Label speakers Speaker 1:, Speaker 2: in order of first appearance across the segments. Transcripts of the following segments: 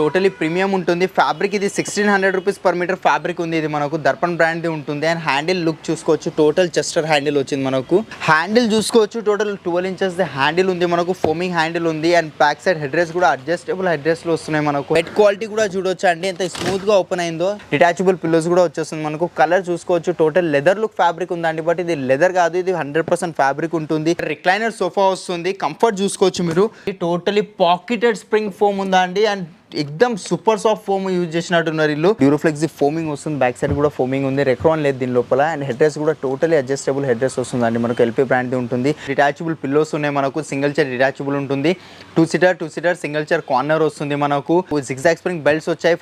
Speaker 1: Totally premium ఉంటుంది. Fabric ఇది 1600 rupees per metre fabric ఉంది. ఇది మనకు దర్పణ్ బ్రాండ్ది ఉంటుంది. అండ్ హ్యాండిల్ లుక్ చూసుకోవచ్చు, టోటల్ చెస్టర్ హ్యాండిల్ వచ్చింది మనకు. హ్యాండిల్ చూసుకోవచ్చు, టోటల్ 12 ఇంచెస్ హ్యాండిల్ ఉంది మనకు. ఫోమింగ్ హ్యాండిల్ ఉంది. And back side head rest కూడా అడ్జస్టబుల్ హెడ్ రెస్ట్లు వస్తున్నాయి మనకు. హెడ్ క్వాలిటీ కూడా చూడొచ్చు అండి ఎంత స్మూత్ గా ఓపెన్ అయిందో. డిటాచబుల్ పిల్లోస్ కూడా వచ్చేస్తుంది మనకు. కలర్ చూసుకోవచ్చు, టోటల్ లెదర్ లుక్ ఫ్యాబ్రిక్ ఉందండి. బట్ ఇది లెదర్ కాదు, ఇది 100% ఫ్యాబ్రిక్ ఉంటుంది. రిక్లైనర్ సోఫా వస్తుంది. కంఫర్ట్ చూసుకోవచ్చు మీరు. టోటలీ పాకెటెడ్ స్ప్రింగ్ ఫోమ్ ఉందా అండి. అండ్ ఎక్దమ్ సూపర్ సాఫ్ట్ ఫోమ్ యూజ్ చేసినట్టున్నారు ఇల్లు. డ్యూరోఫ్లెక్స్ ఫోమింగ్ వస్తుంది. బ్యాక్ సైడ్ కూడా ఫోమింగ్ ఉంది. రెక్రాన్ లేదు దీని లోపల. అండ్ హెడ్ రెస్ట్ కూడా టోటలీ అడ్జస్టబుల్ హెడ్ రెస్ట్ వస్తుందండి మనకు. ఎల్పీ బ్రాండ్ ఉంటుంది. డిటాచబుల్ పిల్లోస్ ఉన్నాయి మనకు. సింగిల్ చైర్ డిటాచబుల్ ఉంటుంది. 2 సీటర్ సింగిల్ చైర్ కార్నర్ వస్తుంది మనకు. జిగ్జాగ్ స్ప్రింగ్ బెల్ట్స్ వచ్చాయి.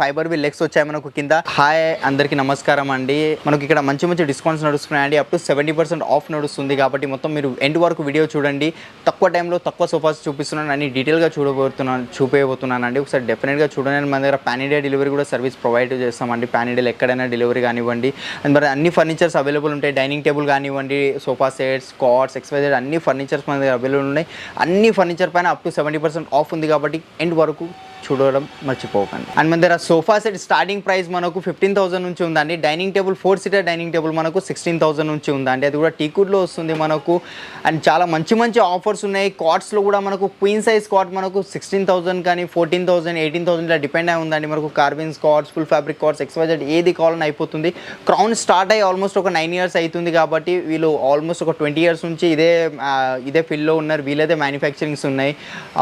Speaker 1: ఫైబర్ వి లెగ్స్ వచ్చాయి మనకు కింద. హాయ్ అందరికి నమస్కారం అండి. మనకి ఇక్కడ మంచి డిస్కౌంట్స్ నడుస్తున్నాయండి. అప్ టు 70% ఆఫ్ నడుస్తుంది. కాబట్టి మొత్తం మీరు ఎండ్ వరకు వీడియో చూడండి. తక్కువ టైంలో తక్కువ సోఫాస్ చూపిస్తున్నాను అని డీటెయిల్గా చూపించబోతున్నాను. ఒకసారి డెఫినెట్గా చూడండి. మన దగ్గర పాన్ ఇండియా డెలివరీ కూడా సర్వీస్ ప్రొవైడ్ చేస్తామండి. పాన్ ఇండియాలో ఎక్కడైనా డెలివరీ కానివ్వండి. అండ్ మరి అన్ని ఫర్నిచర్స్ అవైలబుల్ ఉంటాయి. డైనింగ్ టేబుల్ కానివ్వండి, సోఫా సెట్స్, కార్డ్స్, XYZ అన్ని ఫర్నిచర్స్ మన దగ్గర అవైలబుల్ ఉన్నాయి. అన్ని ఫర్నిచర్ పైన అప్ టు 70% ఆఫ్ ఉంది. కాబట్టి ఎండ్ వరకు చూడడం మర్చిపోకండి. అండ్ మన దగ్గర సోఫా సెట్ స్టార్టింగ్ ప్రైస్ మనకు 15,000 నుంచి ఉందండి. Dining table 4 seater dining table మనకు 16,000 నుంచి ఉందండి. అది కూడా టీకుడ్లో వస్తుంది మనకు. అండ్ చాలా మంచి ఆఫర్స్ ఉన్నాయి. కార్డ్స్లో కూడా మనకు క్వీన్ సైజ్ కార్డ్ మనకు 16,000 కానీ 14,000, 18,000 ఇలా డిపెండ్ అయి ఉందండి మనకు. కార్విన్స్ cards, full fabric cards, XYZ ఏది కావాలని అయిపోతుంది. క్రౌన్ స్టార్ట్ అయ్యి ఆల్మోస్ట్ ఒక 9 ఇయర్స్ అవుతుంది. కాబట్టి వీళ్ళు ఆల్మోస్ట్ ఒక 20 ఇయర్స్ నుంచి ఇదే ఫీల్డ్లో ఉన్నారు. వీళ్ళైతే మ్యానుఫ్యాక్చరింగ్స్ ఉన్నాయి.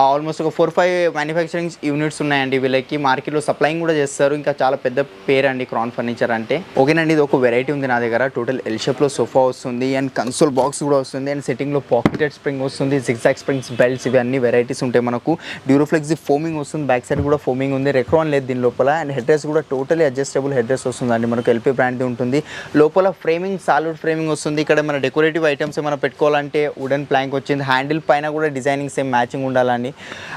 Speaker 1: ఆల్మోస్ట్ ఒక 4-5 మ్యానుఫ్యాక్చరింగ్ యూనిట్స్ ఉన్నాయండి వీళ్ళకి. మార్కెట్లో సప్లైయింగ్ కూడా చేస్తారు. ఇంకా చాలా పెద్ద పేరు అండి క్రౌన్ ఫర్నిచర్ అంటే. ఓకేనండి, ఇది ఒక వెరైటీ ఉంది నా దగ్గర. టోటల్ ఎల్ షేప్లో సోఫా వస్తుంది. అండ్ కన్సోల్ బాక్స్ కూడా వస్తుంది. అండ్ సెట్టింగ్లో పాకెటెడ్ స్ప్రింగ్ వస్తుంది. జిగ్జాగ్ స్ప్రింగ్స్, బెల్ట్స్, ఇవి అన్ని వెరైటీస్ ఉంటాయి మనకు. డ్యూరోఫ్లెక్స్ ఫోమింగ్ వస్తుంది. బ్యాక్ సైడ్ కూడా ఫోమింగ్ ఉంది. రెక్రాన్ లేదు దీని లోపల. అండ్ హెడ్ రెస్ట్ కూడా టోటలీ అడ్జస్టబుల్ హెడ్ రెస్ట్ వస్తుందండి మనకు. ఎల్పీ బ్రాండ్ది ఉంటుంది. లోపల ఫ్రేమింగ్ సాలిడ్ ఫ్రేమింగ్ వస్తుంది. ఇక్కడ మన డెకరేటివ్ ఐటమ్స్ ఏమైనా పెట్టుకోవాలంటే వుడెన్ ప్లాంక్ వచ్చింది. హ్యాండిల్ పైన కూడా డిజైనింగ్ సేమ్ మ్యాచింగ్ ఉండాలండి.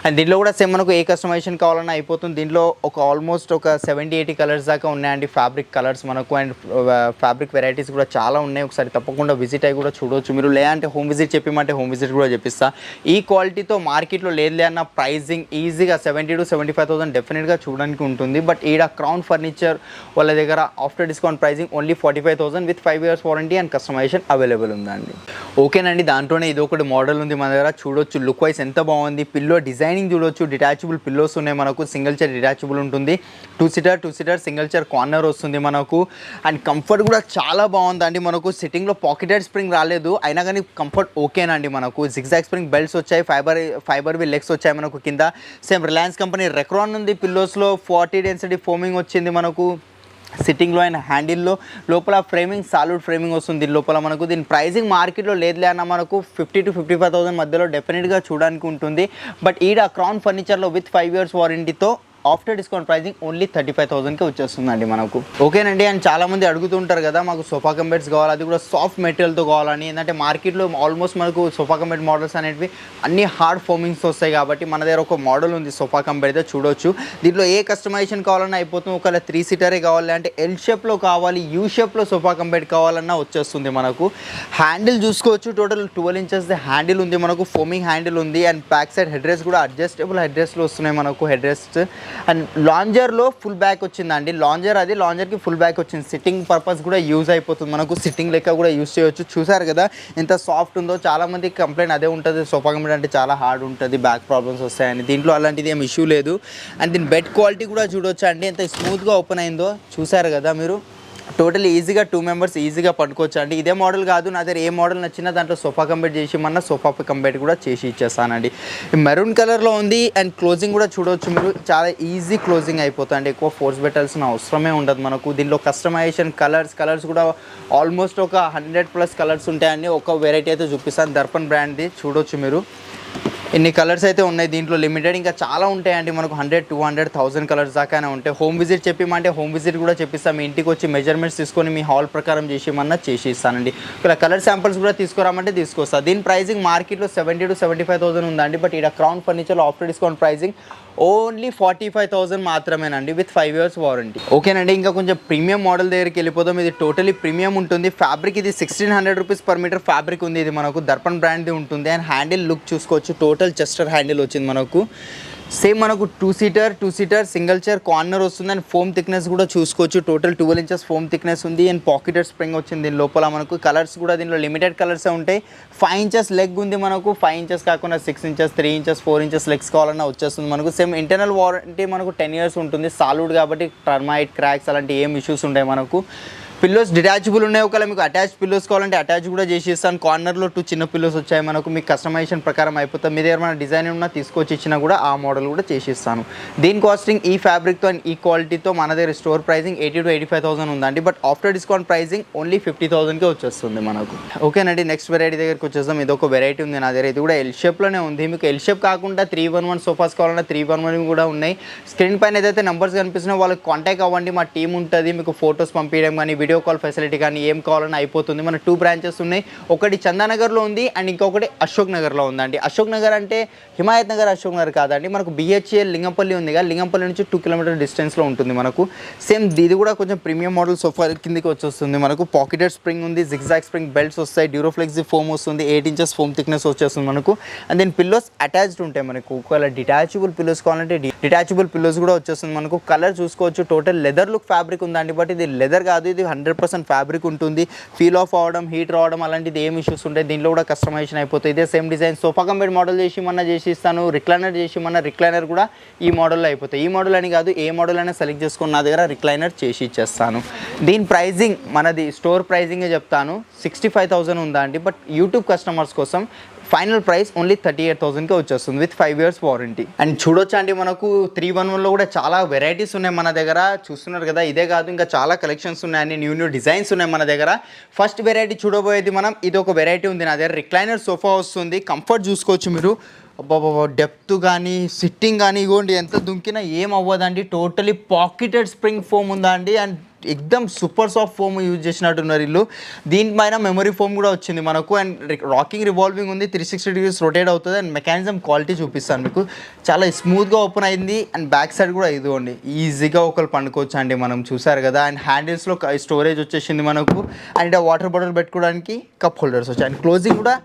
Speaker 1: అండ్ దీంట్లో కూడా సేమ్ మనకు ఏ కస్టమైజేషన్ కావాలన్నా అయిపోతుంది. దీంట్లో ఒక ఆల్మోస్ట్ ఒక 70-80 కలర్స్ దాకా ఉన్నాయండి ఫ్యాబ్రిక్ కలర్స్ మనకు. అండ్ ఫ్యాబ్రిక్ వెరైటీస్ కూడా చాలా ఉన్నాయి. ఒకసారి తప్పకుండా విజిట్ అయ్యి కూడా చూడవచ్చు మీరు. లేదంటే హోమ్ విజిట్ చెప్పమంటే హోమ్ విజిట్ కూడా చెప్పిస్తా. ఈ క్వాలిటీతో మార్కెట్లో లేదు అన్న ప్రైజింగ్ ఈజీగా 70,000 to 75,000 డెఫినెట్గా చూడడానికి ఉంటుంది. బట్ ఈడ క్రౌన్ ఫర్నిచర్ వాళ్ళ దగ్గర after discount pricing only 45,000 with 5 years warranty and customization available ఉందండి. ఓకేనండి, దాంట్లోనే ఇది ఒకటి మోడల్ ఉంది మన దగ్గర. చూడొచ్చు లుక్ వైజ్ ఎంత బాగుంది. పిల్లో డిజైనింగ్ చూడొచ్చు. డిటాచబుల్ పిల్లోస్ ఉన్నాయి మనకు. సింగిల్ చైర్ డిటాచబుల్ ఉంటుంది. 2 సీటర్ సింగిల్ చైర్ కార్నర్ వస్తుంది మనకు. అండ్ కంఫర్ట్ కూడా చాలా బాగుందండి మనకు. సిట్టింగ్లో పాకెటెడ్ స్ప్రింగ్ రాలేదు, అయినా కానీ కంఫర్ట్ ఓకేనండి మనకు. జిగ్జాగ్ స్ప్రింగ్ బెల్ట్స్ వచ్చాయి. ఫైబర్ వి లెగ్స్ వచ్చాయి మనకు కింద. సేమ్ రిలయన్స్ కంపెనీ రెక్రాన్ ఉంది. పిల్లోస్లో 40 డెన్సిటీ ఫోమింగ్ వచ్చింది మనకు. సిట్టింగ్లో అండ్ హ్యాండిల్లో లోపల ఫ్రేమింగ్ సాలిడ్ ఫ్రేమింగ్ వస్తుంది దీని లోపల మనకు. దీని ప్రైజింగ్ మార్కెట్లో లేదులే అన్న మనకు 50,000 to 55,000 మధ్యలో డెఫినెట్గా చూడడానికి ఉంటుంది. బట్ ఈడ క్రౌన్ ఫర్నిచర్లో విత్ 5 years వారంటీతో ఆఫ్టర్ డిస్కౌంట్ ప్రైజింగ్ ఓన్లీ 35,000కి వచ్చేస్తుందండి మనకు. ఓకేనండి, అండ్ చాలామంది అడుగుతుంటారు కదా మాకు సోఫా కమ్ బెడ్స్ కావాలి, అది కూడా సాఫ్ట్ మెటీరియల్తో కావాలని. ఏంటంటే మార్కెట్లో ఆల్మోస్ట్ మనకు సోఫా కమ్ బెడ్ మోడల్స్ అనేవి అన్ని హార్డ్ ఫోమింగ్స్ వస్తాయి. కాబట్టి మన దగ్గర ఒక మోడల్ ఉంది సోఫా కమ్ బెడ్ అయితే చూడొచ్చు. దీంట్లో ఏ కస్టమైజేషన్ కావాలన్నా అయిపోతుంది. ఒకవేళ 3 సీటరే కావాలి అంటే ఎల్ షేప్లో కావాలి, యూ షేప్లో సోఫా కమ్ బెడ్ కావాలన్నా వచ్చేస్తుంది మనకు. హ్యాండిల్ చూసుకోవచ్చు. టోటల్ 12 ఇంచెస్ హ్యాండిల్ ఉంది మనకు. ఫోమింగ్ హ్యాండిల్ ఉంది. And back side head rest కూడా అడ్జస్టబుల్ హెడ్ రెస్ట్లు వస్తున్నాయి మనకు. హెడ్ రెస్ట్ అండ్ లాంజర్లో ఫుల్ బ్యాక్ వచ్చిందండి. లాంజర్కి ఫుల్ బ్యాక్ వచ్చింది. సిట్టింగ్ పర్పస్ కూడా యూజ్ అయిపోతుంది మనకు. సిట్టింగ్ లెక్క కూడా యూజ్ చేయవచ్చు. చూసారు కదా ఎంత సాఫ్ట్ ఉందో. చాలామంది కంప్లైంట్ అదే ఉంటుంది, సోఫా కమ్ బెడ్ అంటే చాలా హార్డ్ ఉంటుంది, బ్యాక్ ప్రాబ్లమ్స్ వస్తాయని. దీంట్లో అలాంటిది ఏం ఇష్యూ లేదు. అండ్ దీని బెడ్ క్వాలిటీ కూడా చూడొచ్చు అండి ఎంత స్మూత్గా ఓపెన్ అయిందో. చూసారు కదా మీరు. టోటల్ ఈజీగా 2 members ఈజీగా పడుకోవచ్చు అండి. ఇదే మోడల్ కాదు, నా దగ్గర ఏ మోడల్ నచ్చినా దాంట్లో సోఫా కంబెట్ చేసిమన్నా సోఫా కంబెట్ కూడా చేసి ఇచ్చేస్తానండి. మెరూన్ కలర్లో ఉంది. అండ్ క్లోజింగ్ కూడా చూడవచ్చు మీరు. చాలా ఈజీ క్లోజింగ్ అయిపోతుంది. ఎక్కువ ఫోర్స్ పెట్టాల్సిన అవసరమే ఉండదు మనకు. దీనిలో కస్టమైజేషన్ కలర్స్ కూడా ఆల్మోస్ట్ ఒక 100+ కలర్స్ ఉంటాయండి. ఒక వెరైటీ అయితే చూపిస్తాను. దర్పణ్ బ్రాండ్ది చూడొచ్చు మీరు. ఇన్ని కలర్స్ అయితే ఉన్నాయి దీంట్లో. లిమిటెడ్ ఇంకా చాలా ఉంటాయండి మనకు. 100, 200, 1000 కలర్స్ దాకానే ఉంటాయి. హోమ్ విజిట్ చెప్పిమంటే హోమ్ విజిట్ కూడా చెప్పిస్తాం. మీ ఇంటికి వచ్చి మెజర్మెంట్స్ తీసుకొని మీ హాల్ ప్రకారం చేసేమన్నా చేసి ఇస్తానండి. ఇక్కడ కలర్ శాంపిల్స్ కూడా తీసుకురామంటే తీసుకొస్తా. దీని ప్రైజింగ్ మార్కెట్లో 70,000 to 75,000 ఉందండి. బట్ ఇక్కడ క్రౌన్ ఫర్నిచర్లో ఆఫ్టర్ డిస్కౌంట్ ప్రైజింగ్ ఓన్లీ 45,000 మాత్రమేనండి విత్ 5 years వారంటీ. ఓకేనండి, ఇంకా కొంచెం ప్రీమియం మోడల్ దగ్గరికి వెళ్ళిపోతాం. ఇది టోటలీ ప్రీమియం ఉంటుంది. ఫ్యాబ్రిక్ ఇది 1600 రూపీస్ పర్ మీటర్ ఫ్యాబ్రిక్ ఉంది. ఇది మనకు దర్పణ్ బ్రాండ్ది ఉంటుంది. అండ్ హ్యాండిల్ లుక్ చూసుకోవచ్చు. టోటల్ చెస్టర్ హ్యాండిల్ వచ్చింది మనకు. సేమ్ మనకు two seater single chair corner వస్తుంది అండ్ ఫోమ్ థిక్నెస్ కూడా చూసుకోవచ్చు. టోటల్ 12 ఇంచెస్ ఫోమ్ థిక్నెస్ ఉంది అండ్ పాకెటెడ్ స్ప్రింగ్ వచ్చింది దీని లోపల. మనకు కలర్స్ కూడా దీనిలో లిమిటెడ్ కలర్స్ ఉంటాయి. 5 ఇంచెస్ లెగ్ ఉంది మనకు, 5 ఇంచెస్ కాకుండా 6 ఇంచెస్ 3 ఇంచెస్ 4 ఇంచెస్ లెగ్స్ కావాలన్నా వచ్చేస్తుంది మనకు. సేమ్ ఇంటర్నల్ వారంటీ మనకు 10 ఇయర్స్ ఉంటుంది. సాలిడ్ కాబట్టి టర్మైట్ క్రాక్స్ అలాంటి ఏం ఇష్యూస్ ఉంటాయి మనకు. పిల్లోస్ డిటాచబుల్ ఉన్నాయి. ఒకవేళ మీకు అటాచ్ పిల్లోస్ కావాలంటే అటాచ్ కూడా చేసి ఇస్తాను. కార్నర్లో 2 చిన్న పిల్లోస్ వచ్చాయి మనకు. మీకు కస్టమైజేషన్ ప్రకారం అయిపోతుంది. మీ దగ్గర మన డిజైన్ ఉన్నా తీసుకొచ్చి ఇచ్చినా కూడా ఆ మోడల్ కూడా చేసి ఇస్తాను. దీని కాస్టింగ్ ఈ ఫ్యాబ్రిక్తో అండ్ ఈ క్వాలిటీతో మన దగ్గర స్టోర్ ప్రైజింగ్ 80,000 to 85,000 ఉందండి. But after discount pricing only 50,000కే వచ్చేస్తుంది మనకు. ఓకేనండి, నెక్స్ట్ వెరైటీ దగ్గరికి వచ్చేస్తాం. ఇది ఒక వెరైటీ ఉంది నా దగ్గర. ఇది కూడా ఎల్ షేప్లోనే ఉంది. మీకు ఎల్ షేప్ కాకుండా 311 సోఫాస్ కావాలన్నా 311 కూడా ఉన్నాయి. స్క్రీన్ పైన ఏదైతే నెంబర్స్ కనిపిస్తున్నాయో వాళ్ళకి కాంటాక్ట్ అవ్వండి. మా టీం ఉంటుంది. మీకు ఫొటోస్ పంపించడం కానీ వీడియో కాల్ ఫెసిలిటీ కానీ ఏం కావాలన్నా అయిపోతుంది. మన 2 బ్రాంచెస్ ఉన్నాయి. ఒకటి చందానగర్లో ఉంది అండ్ ఇంకొకటి అశోక్ నగర్లో ఉందండి. అశోక్ నగర్ అంటే హిమాయత్ నగర్ అశోక్ నగర్ కాదండి. మనకు బిహెచ్ఎల్ లింగంపల్లి ఉంది కదా, లింగంపల్లి నుంచి 2 కిలోమీటర్ డిస్టెన్స్లో ఉంటుంది మనకు. సేమ్ ఇది కూడా కొంచెం ప్రీమియం మోడల్ సోఫా కిందకి వచ్చేస్తుంది మనకు. పాకెటెడ్ స్ప్రింగ్ ఉంది, జిగ్జాగ్ స్ప్రింగ్ బెల్ట్స్ వస్తాయి, డ్యూరోఫ్లెక్స్ ఫోమ్ వస్తుంది, 8 ఇంచెస్ ఫోమ్ థిక్నెస్ వచ్చేస్తుంది మనకు. అండ్ దీని పిల్లోస్ అటాచ్డ్ ఉంటాయి మనకు. ఒకవేళ డిటాచబుల్ పిల్లోస్ కావాలంటే డిటాచబుల్ పిల్లోస్ కూడా వచ్చేస్తుంది మనకు. కలర్ చూసుకోవచ్చు. టోటల్ లెదర్ లుక్ ఫ్యాబ్రిక్ ఉందండి. బట్ ఇది లెదర్ కాదు, ఇది 100% ఫ్యాబ్రిక్ ఉంటుంది. ఫీల్ ఆఫ్ అవ్వడం, హీట్ రావడం అలాంటిది ఏం ఇష్యూస్ ఉంటాయి. దీంట్లో కూడా కస్టమైజేషన్ అయిపోతుంది. ఇదే same design sofa cum bed model చేసి ఇస్తాను. రిక్లైనర్ చేసి రిక్లైనర్ కూడా ఈ మోడల్లో అయిపోతాయి. ఈ మోడల్ అని కాదు, ఏ మోడల్ అయినా సెలెక్ట్ చేసుకుని నా దగ్గర రిక్లైనర్ చేసి ఇచ్చేస్తాను. దీని ప్రైజింగ్ మనది స్టోర్ ప్రైజింగే చెప్తాను, 65,000 ఉందా అండి. బట్ యూట్యూబ్ కస్టమర్స్ కోసం ఫైనల్ ప్రైస్ ఓన్లీ 38,000కే వచ్చేస్తుంది విత్ 5 years వారంటీ. అండ్ చూడొచ్చా అండి, మనకు 311లో కూడా చాలా వెరైటీస్ ఉన్నాయి మన దగ్గర. చూస్తున్నారు కదా, ఇదే కాదు ఇంకా చాలా కలెక్షన్స్ ఉన్నాయండి. న్యూ డిజైన్స్ ఉన్నాయి మన దగ్గర. ఫస్ట్ వెరైటీ చూడబోయేది మనం, ఇది ఒక వెరైటీ ఉంది నా దగ్గర. రిక్లైనర్ సోఫా వస్తుంది. కంఫర్ట్ చూసుకోవచ్చు మీరు. అబ్బాబా, డెప్త్ కానీ సిట్టింగ్ కానీ ఇగోండి ఎంత దుంకినా ఏం అవ్వదండి. టోటలీ పాకెటెడ్ స్ప్రింగ్ ఫోమ్ ఉందా అండి. అండ్ ఎక్దమ్ సూపర్ సాఫ్ట్ ఫోమ్ యూజ్ చేసినట్టున్నారు వీళ్ళు. దీనిపైన మెమరీ ఫోమ్ కూడా వచ్చింది మనకు. అండ్ రాకింగ్ రివాల్వింగ్ ఉంది, 360 degrees రొటేట్ అవుతుంది. అండ్ మెకానిజం క్వాలిటీ చూపిస్తాను మీకు. చాలా స్మూత్గా ఓపెన్ అయింది. అండ్ బ్యాక్ సైడ్ కూడా ఇదిగోండి ఈజీగా ఒకరు పండుకోవచ్చు అండి. మనం చూసారు కదా. అండ్ హ్యాండిల్స్లో స్టోరేజ్ వచ్చేసింది మనకు. అండ్ వాటర్ బాటిల్ పెట్టుకోవడానికి కప్ హోల్డర్స్ వచ్చాయి. అండ్ క్లోజింగ్ కూడా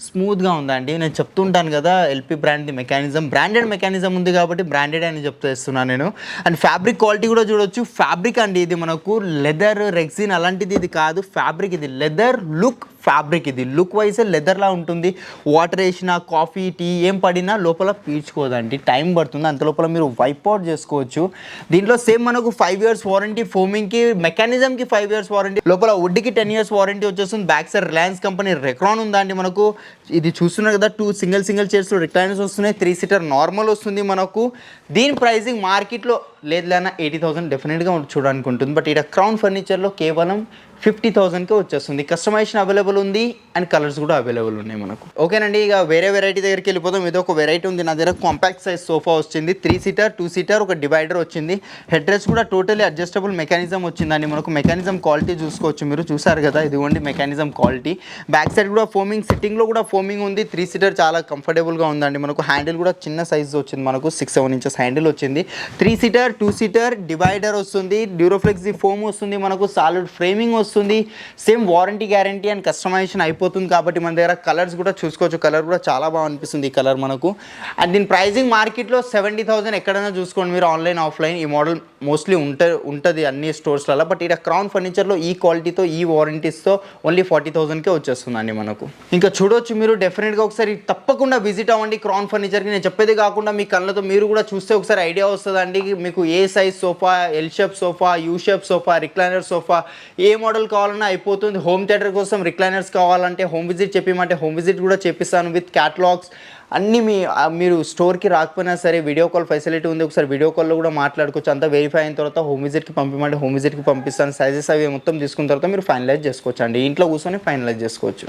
Speaker 1: స్మూత్గా ఉందండి. నేను చెప్తుంటాను కదా, ఎల్పి బ్రాండ్ది మెకానిజం, బ్రాండెడ్ మెకానిజం ఉంది కాబట్టి బ్రాండెడ్ అని చెప్తున్నాను నేను. అండ్ ఫ్యాబ్రిక్ క్వాలిటీ కూడా చూడొచ్చు. ఫ్యాబ్రిక్ అండి ఇది మనకు లెదర్ రెక్సిన్ అలాంటిది ఇది కాదు. ఫ్యాబ్రిక్ ఇది లెదర్ లుక్ ఫ్యాబ్రిక్. ఇది లుక్ వైజ్ లెదర్లా ఉంటుంది. వాటర్ వేసినా కాఫీ టీ ఏం పడినా లోపల పీల్చుకోదండి. టైం పడుతుంది, అంత లోపల మీరు వైప్ అవుట్ చేసుకోవచ్చు. దీంట్లో సేమ్ మనకు 5 years వారంటీ. ఫోమింగ్కి మెకానిజంకి 5 years warranty. లోపల వుడ్కి 10 years వారంటీ వచ్చేస్తుంది. Back side Reliance company Recron ఉందండి మనకు. ఇది చూస్తున్నారు కదా, 2 సింగిల్ చైర్స్లో రిక్లైనర్స్ వస్తున్నాయి. 3 seater నార్మల్ వస్తుంది మనకు. దీని ప్రైజింగ్ మార్కెట్లో లేదన్నా 80,000 డెఫినెట్గా చూడడానికి ఉంటుంది. బట్ ఇక్కడ క్రౌన్ ఫర్నిచర్లో కేవలం 50,000కే వచ్చేస్తుంది. కస్టమైజేషన్ అవైలబుల్ ఉంది అండ్ కలర్స్ కూడా అవైలబుల్ ఉన్నాయి మనకు. ఓకేనండి, ఇక వేరే వెరైటీ దగ్గరికి వెళ్ళిపోతాం. ఇది ఒక వెరైటీ ఉంది నా దగ్గర. కాంపాక్ట్ సైజ్ సోఫా వచ్చింది. 3 seater 2 seater ఒక డివైడర్ వచ్చింది. హెడ్ రెస్ట్ కూడా టోటలీ అడ్జస్టబుల్ మెకానిజం వచ్చిందండి మనకు. మెకానిజం క్వాలిటీ చూసుకోవచ్చు మీరు. చూసారు కదా, ఇదిగోండి మెకానిజం క్వాలిటీ. బ్యాక్ సైడ్ కూడా ఫోమింగ్, సిట్టింగ్లో కూడా ఫోమింగ్ ఉంది. 3 seater చాలా కంఫర్టబుల్గా ఉందండి మనకు. హ్యాండిల్ కూడా చిన్న సైజ్ వచ్చింది మనకు, 6-7 inches హ్యాండిల్ వచ్చింది. 3 seater 2 seater డివైడర్ వస్తుంది. డ్యూరోఫ్లెక్స్ ఫోమ్ వస్తుంది మనకు. సాలిడ్ ఫ్రేమింగ్ వస్తుంది. Same warranty guarantee and customization అయిపోతుంది కాబట్టి మన దగ్గర కలర్స్ కూడా చూసుకోవచ్చు. కలర్ కూడా చాలా బాగా అనిపిస్తుంది ఈ కలర్ మనకు. అండ్ దీని ప్రైజింగ్ మార్కెట్లో 70,000 ఎక్కడైనా చూసుకోండి మీరు, ఆన్లైన్ ఆఫ్లైన్. ఈ మోడల్ మోస్ట్లీ ఉంటుంది అన్ని స్టోర్స్లలో. బట్ ఇక్కడ క్రౌన్ ఫర్నిచర్లో ఈ క్వాలిటీతో ఈ వారంటీస్తో ఓన్లీ 40,000కే వచ్చేస్తుందండి మనకు. ఇంకా చూడొచ్చు మీరు. డెఫినెట్గా ఒకసారి తప్పకుండా విజిట్ అవ్వండి క్రౌన్ ఫర్నిచర్కి. నేను చెప్పేది కాకుండా మీ కళ్ళతో మీరు కూడా చూస్తే ఒకసారి ఐడియా వస్తుందండి మీకు. ఏ size sofa, L shape sofa, U shape sofa, recliner sofa, ఏ మోడల్ కావాలన్నా అయిపోతుంది. హోమ్ థియేటర్ కోసం రిక్లైనర్స్ కావాలంటే హోమ్ విజిట్ చెప్పమంటే హోమ్ విజిట్ కూడా చేపిస్తాను విత్ క్యాటలాగ్స్ అన్నీ. మీరు స్టోర్కి రాకపోయినా సరే వీడియో కాల్ ఫెసిలిటీ ఉంది. ఒకసారి వీడియో కాల్లో కూడా మాట్లాడుకోవచ్చు. అంతా వెరిఫై అయిన తర్వాత హోమ్ విజిట్కి పంపించమంటే హోమ్ విజిట్కి పంపిస్తాను. సైజెస్ అవి మొత్తం తీసుకున్న తర్వాత మీరు ఫైనలైజ్ చేసుకోవచ్చు అండి. ఇంట్లో కూర్చొని ఫైనలైజ్ చేసుకోవచ్చు.